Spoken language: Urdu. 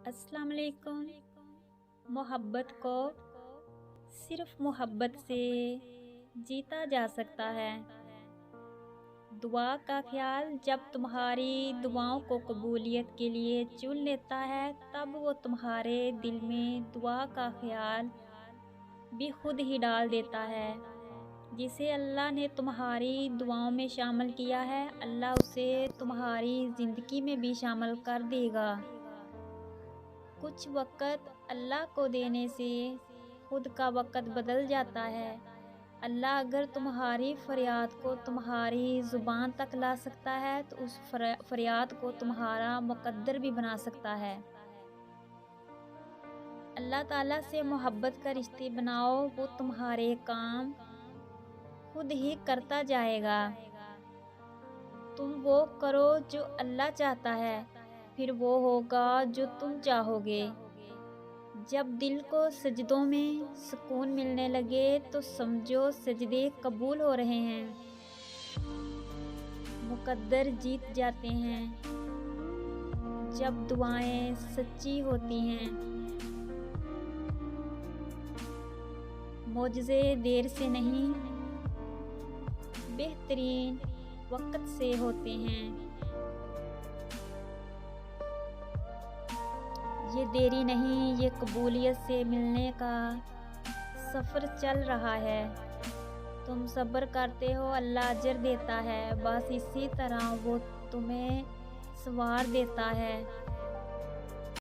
السلام علیکم۔ محبت کو صرف محبت سے جیتا جا سکتا ہے۔ دعا کا خیال جب تمہاری دعاؤں کو قبولیت کے لیے چن لیتا ہے، تب وہ تمہارے دل میں دعا کا خیال بھی خود ہی ڈال دیتا ہے۔ جسے اللہ نے تمہاری دعاؤں میں شامل کیا ہے، اللہ اسے تمہاری زندگی میں بھی شامل کر دے گا۔ کچھ وقت اللہ کو دینے سے خود کا وقت بدل جاتا ہے۔ اللہ اگر تمہاری فریاد کو تمہاری زبان تک لا سکتا ہے تو اس فریاد کو تمہارا مقدر بھی بنا سکتا ہے۔ اللہ تعالیٰ سے محبت کا رشتے بناؤ، وہ تمہارے کام خود ہی کرتا جائے گا۔ تم وہ کرو جو اللہ چاہتا ہے، پھر وہ ہوگا جو تم چاہو گے۔ جب دل کو سجدوں میں سکون ملنے لگے تو سمجھو سجدے قبول ہو رہے ہیں، مقدر جیت جاتے ہیں۔ جب دعائیں سچی ہوتی ہیں، معجزے دیر سے نہیں، بہترین وقت سے ہوتے ہیں۔ یہ دیری نہیں، یہ قبولیت سے ملنے کا سفر چل رہا ہے۔ تم صبر کرتے ہو، اللہ اجر دیتا ہے، بس اسی طرح وہ تمہیں سنوار دیتا ہے۔